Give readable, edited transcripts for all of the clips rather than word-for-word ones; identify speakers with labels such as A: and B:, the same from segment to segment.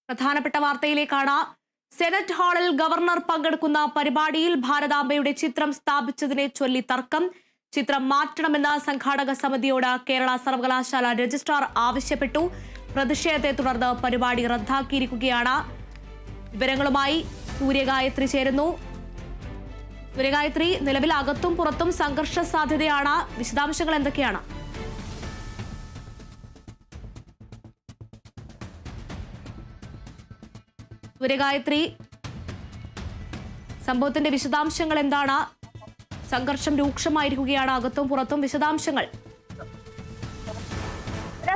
A: പ്രധാനപ്പെട്ട വാർത്തയിലേക്കാണ്. സെനറ്റ് ഹാളിൽ ഗവർണർ പങ്കെടുക്കുന്ന പരിപാടിയിൽ ഭാരതാംബയുടെ ചിത്രം സ്ഥാപിച്ചതിനെ ചൊല്ലി തർക്കം. ചിത്രം മാറ്റണമെന്ന സംഘാടക സമിതിയോട് കേരള സർവകലാശാല രജിസ്ട്രാർ ആവശ്യപ്പെട്ടു. പ്രതിഷേധത്തെ തുടർന്ന് പരിപാടി റദ്ദാക്കിയിരിക്കുകയാണ്. വിവരങ്ങളുമായി സൂര്യഗായത്രി ചേരുന്നു. സൂര്യഗായത്രി, നിലവിൽ അകത്തും പുറത്തും സംഘർഷ സാധ്യതയാണ്. വിശദാംശങ്ങൾ എന്തൊക്കെയാണ്? സൂര്യഗായത്രി, സംഭവത്തിന്റെ വിശദാംശങ്ങൾ എന്താണ്? സംഘർഷം രൂക്ഷമായിരിക്കുകയാണ് അകത്തും പുറത്തും. വിശദാംശങ്ങൾ.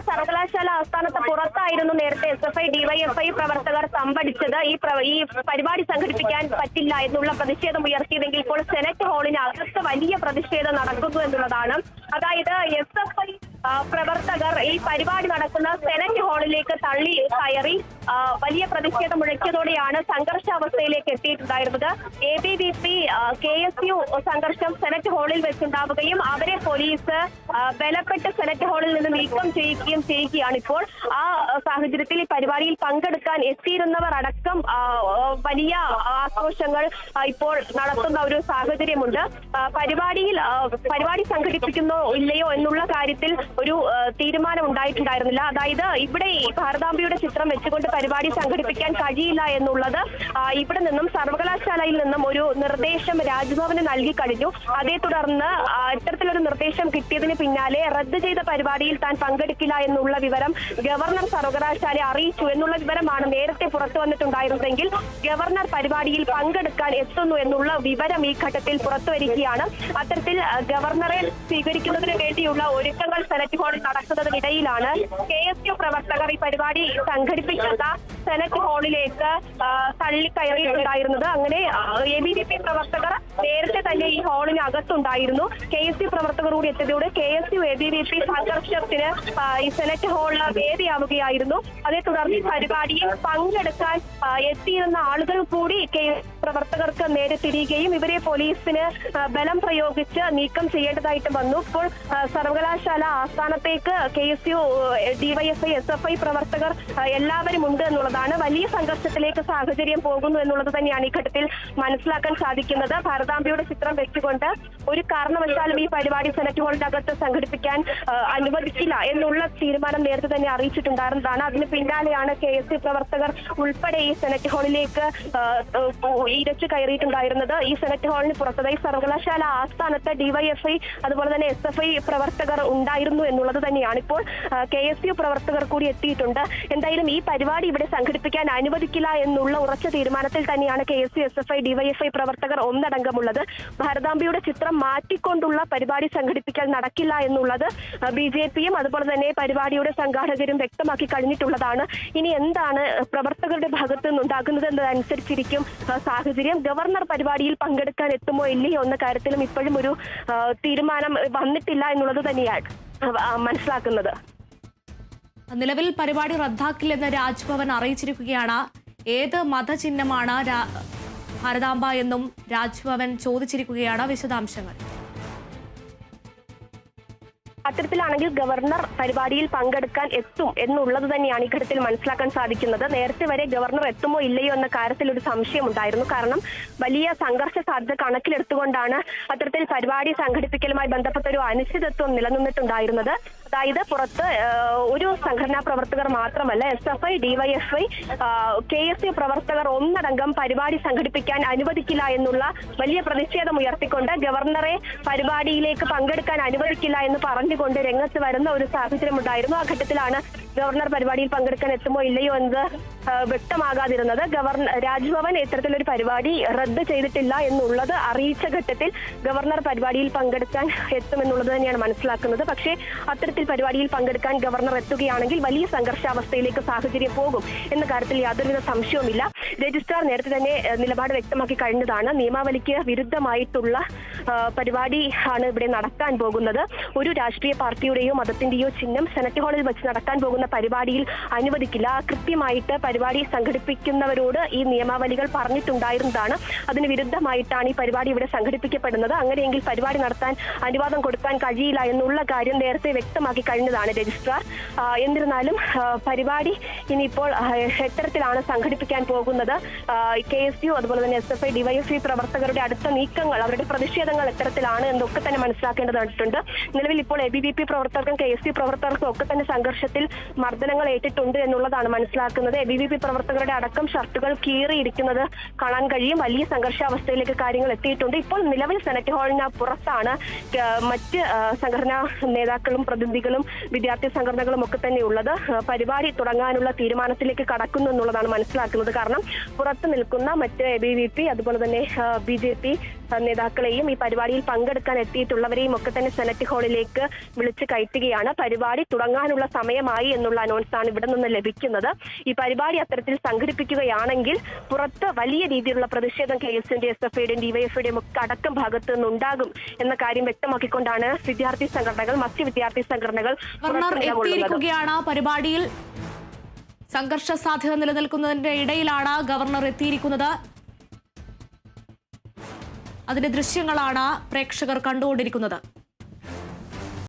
B: സർവകലാശാല ആസ്ഥാനത്ത് പുറത്തായിരുന്നു നേരത്തെ SFI DYFI പ്രവർത്തകർ തമ്പടിച്ചത്. ഈ പരിപാടി സംഘടിപ്പിക്കാൻ പറ്റില്ല എന്നുള്ള പ്രതിഷേധം ഉയർത്തിയതെങ്കിൽ ഇപ്പോൾ സെനറ്റ് ഹാളിന് അകത്ത് വലിയ പ്രതിഷേധം നടക്കുന്നു എന്നുള്ളതാണ്. അതായത് SFI പ്രവർത്തകർ ഈ പരിപാടി നടക്കുന്ന സെനറ്റ് ഹാളിലേക്ക് തള്ളി കയറി വലിയ പ്രതിഷേധം മുഴക്കിയതോടെയാണ് സംഘർഷാവസ്ഥയിലേക്ക് എത്തിയിട്ടുണ്ടായിരുന്നത്. ABVP KSU സംഘർഷം സെനറ്റ് ഹാളിൽ വെച്ചുണ്ടാവുകയും അവരെ പോലീസ് ബലപ്പെട്ട് സെനറ്റ് ഹാളിൽ നിന്ന് നീക്കം ചെയ്യുകയാണ് ഇപ്പോൾ. ആ സാഹചര്യത്തിൽ ഈ പരിപാടിയിൽ പങ്കെടുക്കാൻ എത്തിയിരുന്നവർ അടക്കം വലിയ ആക്രോശങ്ങൾ ഇപ്പോൾ നടത്തുന്ന ഒരു സാഹചര്യമുണ്ട്. പരിപാടി സംഘടിപ്പിക്കുന്നോ ഇല്ലയോ എന്നുള്ള കാര്യത്തിൽ ഒരു തീരുമാനം ഉണ്ടായിട്ടുണ്ടായിരുന്നില്ല. അതായത് ഇവിടെ ഭാരതാംബയുടെ ചിത്രം വെച്ചുകൊണ്ട് പരിപാടി സംഘടിപ്പിക്കാൻ കഴിയില്ല എന്നുള്ളത് ഇവിടെ നിന്നും സർവകലാശാലയിൽ നിന്നും ഒരു നിർദ്ദേശം രാജ്ഭവന് നൽകി കഴിഞ്ഞു. അതേ തുടർന്ന് ഇത്തരത്തിലൊരു നിർദ്ദേശം കിട്ടിയതിന് പിന്നാലെ റദ്ദ് ചെയ്ത പരിപാടിയിൽ താൻ പങ്കെടുക്കില്ല എന്നുള്ള വിവരം ഗവർണർ സർവകലാശാലയെ അറിയിച്ചു എന്നുള്ള വിവരമാണ് നേരത്തെ പുറത്തു വന്നിട്ടുണ്ടായിരുന്നെങ്കിൽ ഗവർണർ പരിപാടിയിൽ പങ്കെടുക്കാൻ എത്തുന്നു എന്നുള്ള വിവരം ഈ ഘട്ടത്തിൽ പുറത്തു വരികയാണ്. അത്തരത്തിൽ ഗവർണറെ സ്വീകരിക്കുന്നതിന് വേണ്ടിയുള്ള ഒരുക്കങ്ങൾ സെനറ്റ് ഹാളിൽ നടക്കുന്നതിനിടയിലാണ് KSU പ്രവർത്തകർ ഈ പരിപാടി സംഘടിപ്പിക്കുന്ന സെനറ്റ് ഹാളിലേക്ക് തള്ളിക്കയറിയിട്ടുണ്ടായിരുന്നത്. അങ്ങനെ ABVP പ്രവർത്തകർ നേരത്തെ തന്നെ ഈ ഹാളിന് അകത്തുണ്ടായിരുന്നു. KSU പ്രവർത്തകർ കൂടി എത്തിയതോടെ KSU ABVP സംഘർഷത്തിന് ഈ സെനറ്റ് ഹാളിൽ വേദിയാവുകയായിരുന്നു. അതേ തുടർന്ന് ഈ പരിപാടിയിൽ പങ്കെടുക്കാൻ എത്തിയിരുന്ന ആളുകൾ കൂടി പ്രവർത്തകർക്ക് നേരെ തിരിയുകയും ഇവരെ പോലീസിന് ബലം പ്രയോഗിച്ച് നീക്കം ചെയ്യേണ്ടതായിട്ട് വന്നു. ഇപ്പോൾ സർവകലാശാല ആസ്ഥാനത്തേക്ക് KSU DYFI SFI പ്രവർത്തകർ എല്ലാവരും ഉണ്ട് എന്നുള്ളതാണ്. വലിയ സംഘർഷത്തിലേക്ക് സാഹചര്യം പോകുന്നു എന്നുള്ളത് തന്നെയാണ് ഈ ഘട്ടത്തിൽ മനസ്സിലാക്കാൻ സാധിക്കുന്നത്. ഭാരതാംബയുടെ ചിത്രം വെച്ചുകൊണ്ട് ഒരു കാരണവശാലും ഈ പരിപാടി സെനറ്റ് ഹാളിന്റെ അകത്ത് സംഘടിപ്പിക്കാൻ അനുവദിക്കില്ല എന്നുള്ള തീരുമാനം നേരത്തെ തന്നെ അറിയിച്ചിട്ടുണ്ടായിരുന്നതാണ്. അതിന് പിന്നാലെയാണ് KSU പ്രവർത്തകർ ഉൾപ്പെടെ ഈ സെനറ്റ് ഹാളിലേക്ക് ഇരച്ചു കയറിയിട്ടുണ്ടായിരുന്നത്. ഈ സെനറ്റ് ഹാളിന് പുറത്തതായി സർവകലാശാല ആസ്ഥാനത്ത് DYFI അതുപോലെ തന്നെ SFI പ്രവർത്തകർ ഉണ്ടായിരുന്നു എന്നുള്ളത് തന്നെയാണ്. ഇപ്പോൾ KSU പ്രവർത്തകർ കൂടി എത്തിയിട്ടുണ്ട്. എന്തായാലും ഈ പരിപാടി ഇവിടെ സംഘടിപ്പിക്കാൻ അനുവദിക്കില്ല എന്നുള്ള ഉറച്ച തീരുമാനത്തിൽ തന്നെയാണ് KSU SFI DYFI പ്രവർത്തകർ ഒന്നടങ്കമുള്ളത്. ഭാരതാംബയുടെ ചിത്രം മാറ്റിക്കൊണ്ടുള്ള പരിപാടി സംഘടിപ്പിക്കാൻ നടക്കില്ല എന്നുള്ളത് BJPയും അതുപോലെ തന്നെ പരിപാടിയുടെ സംഘാടകരും വ്യക്തമാക്കി കഴിഞ്ഞിട്ടുള്ളതാണ്. ഇനി എന്താണ് പ്രവർത്തകരുടെ ഭാഗത്ത് നിന്നുണ്ടാകുന്നത് എന്നതനുസരിച്ചിരിക്കും സാഹചര്യം. ഗവർണർ പരിപാടിയിൽ പങ്കെടുക്കാൻ എത്തുമോ ഇല്ലയോ എന്ന കാര്യത്തിലും ഇപ്പോഴും ഒരു തീരുമാനം വന്നിട്ടില്ല എന്നുള്ളത് തന്നെയാണ് മനസ്സിലാക്കുന്നത്.
A: നിലവിൽ പരിപാടി റദ്ദാക്കില്ലെന്ന് രാജ്ഭവൻ അറിയിച്ചിരിക്കുകയാണ്. ഏത് മതചിഹ്നമാണ് ഭാരതാംബ എന്നും രാജ്ഭവൻ ചോദിച്ചിരിക്കുകയാണ്. വിശദാംശങ്ങൾ.
B: അത്തരത്തിലാണെങ്കിൽ ഗവർണർ പരിപാടിയിൽ പങ്കെടുക്കാൻ എത്തും എന്നുള്ളത് തന്നെയാണ് ഈ ഘട്ടത്തിൽ മനസ്സിലാക്കാൻ സാധിക്കുന്നത്. നേരത്തെ വരെ ഗവർണർ എത്തുമോ ഇല്ലയോ എന്ന കാര്യത്തിൽ ഒരു സംശയം ഉണ്ടായിരുന്നു. കാരണം വലിയ സംഘർഷ സാധ്യത കണക്കിലെടുത്തുകൊണ്ടാണ് അത്തരത്തിൽ പരിപാടി സംഘടിപ്പിക്കലുമായി ബന്ധപ്പെട്ട ഒരു അനിശ്ചിതത്വം നിലനിന്നിട്ടുണ്ടായിരുന്നത്. അതായത് പുറത്ത് ഒരു സംഘടനാ പ്രവർത്തകർ മാത്രമല്ല SFI DYFI KSU പ്രവർത്തകർ ഒന്നടങ്കം പരിപാടി സംഘടിപ്പിക്കാൻ അനുവദിക്കില്ല എന്നുള്ള വലിയ പ്രതിഷേധം ഉയർത്തിക്കൊണ്ട് ഗവർണറെ പരിപാടിയിലേക്ക് പങ്കെടുക്കാൻ അനുവദിക്കില്ല എന്ന് പറഞ്ഞുകൊണ്ട് രംഗത്ത് വരുന്ന ഒരു സാഹചര്യം ഉണ്ടായിരുന്നു. ആ ഘട്ടത്തിലാണ് ഗവർണർ പരിപാടിയിൽ പങ്കെടുക്കാൻ എത്തുമോ ഇല്ലയോ എന്നത് വ്യക്തമാകാതിരുന്നത്. രാജ്ഭവൻ ഇത്തരത്തിലൊരു പരിപാടി റദ്ദ് ചെയ്തിട്ടില്ല എന്നുള്ളത് അറിയിച്ച ഘട്ടത്തിൽ ഗവർണർ പരിപാടിയിൽ പങ്കെടുക്കാൻ എത്തുമെന്നുള്ളത് തന്നെയാണ് മനസ്സിലാക്കുന്നത്. പക്ഷേ അത്തരത്തിൽ പരിപാടിയിൽ പങ്കെടുക്കാൻ ഗവർണർ എത്തുകയാണെങ്കിൽ വലിയ സംഘർഷാവസ്ഥയിലേക്ക് സാഹചര്യം പോകും എന്ന കാര്യത്തിൽ യാതൊരുവിധ സംശയവുമില്ല. രജിസ്ട്രാർ നേരത്തെ തന്നെ നിലപാട് വ്യക്തമാക്കി കഴിഞ്ഞതാണ്. നിയമാവലിക്ക് വിരുദ്ധമായിട്ടുള്ള പരിപാടി ആണ് ഇവിടെ നടക്കാൻ പോകുന്നത്. ഒരു രാഷ്ട്രീയ പാർട്ടിയുടെയോ മതത്തിന്റെയോ ചിഹ്നം സെനറ്റ് ഹാളിൽ വെച്ച് നടക്കാൻ പോകുന്ന പരിപാടിയിൽ അനുവദിക്കില്ല. കൃത്യമായിട്ട് പരിപാടി സംഘടിപ്പിക്കുന്നവരോട് ഈ നിയമാവലികൾ പറഞ്ഞിട്ടുണ്ടായിരുന്നതാണ്. അതിന് വിരുദ്ധമായിട്ടാണ് ഈ പരിപാടി ഇവിടെ സംഘടിപ്പിക്കപ്പെടുന്നത്. അങ്ങനെയെങ്കിൽ പരിപാടി നടത്താൻ അനുവാദം കൊടുക്കാൻ കഴിയില്ല എന്നുള്ള കാര്യം നേരത്തെ വ്യക്തമാക്കി കഴിഞ്ഞതാണ് രജിസ്ട്രാർ. എന്നിരുന്നാലും പരിപാടി ഇനിയിപ്പോൾ എത്തരത്തിലാണ് സംഘടിപ്പിക്കാൻ പോകുന്നത്, KSU അതുപോലെ തന്നെ SFI DYFI പ്രവർത്തകരുടെ അടുത്ത നീക്കങ്ങൾ, അവരുടെ പ്രതിഷേധങ്ങൾ എത്തരത്തിലാണ് എന്നൊക്കെ തന്നെ മനസ്സിലാക്കേണ്ടതായിട്ടുണ്ട്. നിലവിൽ ഇപ്പോൾ ABVP പ്രവർത്തകർക്കും KSU പ്രവർത്തകർക്കും ഒക്കെ തന്നെ സംഘർഷത്തിൽ മർദ്ദനങ്ങൾ ഏറ്റിട്ടുണ്ട് എന്നുള്ളതാണ് മനസ്സിലാക്കുന്നത്. ABVP പ്രവർത്തകരുടെ അടക്കം ഷർട്ടുകൾ കീറിയിരിക്കുന്നത് കാണാൻ കഴിയും. വലിയ സംഘർഷാവസ്ഥയിലേക്ക് കാര്യങ്ങൾ എത്തിയിട്ടുണ്ട്. ഇപ്പോൾ നിലവിൽ സെനറ്റ് ഹാളിന് പുറത്താണ് മറ്റ് സംഘടനാ നേതാക്കളും പ്രതിനിധികളും വിദ്യാർത്ഥി സംഘടനകളും ഒക്കെ തന്നെ ഉള്ളത്. പരിപാടി തുടങ്ങാനുള്ള തീരുമാനത്തിലേക്ക് കടക്കുന്നു എന്നുള്ളതാണ് മനസ്സിലാക്കുന്നത്. കാരണം പുറത്തു നിൽക്കുന്ന മറ്റ് ABVP അതുപോലെ തന്നെ BJP നേതാക്കളെയും ഈ പരിപാടിയിൽ പങ്കെടുക്കാൻ എത്തിയിട്ടുള്ളവരെയും ഒക്കെ തന്നെ സെനറ്റ് ഹാളിലേക്ക് വിളിച്ചു കയറ്റുകയാണ്. പരിപാടി തുടങ്ങാനുള്ള സമയമായി എന്നുള്ള അനൗൺസാണ് ഇവിടെ നിന്ന് ലഭിക്കുന്നത്. ഈ പരിപാടി അത്തരത്തിൽ സംഘടിപ്പിക്കുകയാണെങ്കിൽ പുറത്ത് വലിയ രീതിയിലുള്ള പ്രതിഷേധം KSUവിന്റെയും SFIയുടെയും DYFIയുടെയും ഒക്കെ അടക്കം ഭാഗത്ത് നിന്നുണ്ടാകും എന്ന കാര്യം വ്യക്തമാക്കിക്കൊണ്ടാണ് വിദ്യാർത്ഥി സംഘടനകൾ, മറ്റ് വിദ്യാർത്ഥി സംഘടനകൾ
A: എത്തിയിരിക്കുകയാണ്. പരിപാടിയിൽ സംഘർഷ സാധ്യത നിലനിൽക്കുന്നതിന്റെ ഇടയിലാണ് ഗവർണർ എത്തിയിരിക്കുന്നത്. അതിന്റെ ദൃശ്യങ്ങളാണ് പ്രേക്ഷകർ കണ്ടുകൊണ്ടിരിക്കുന്നത്.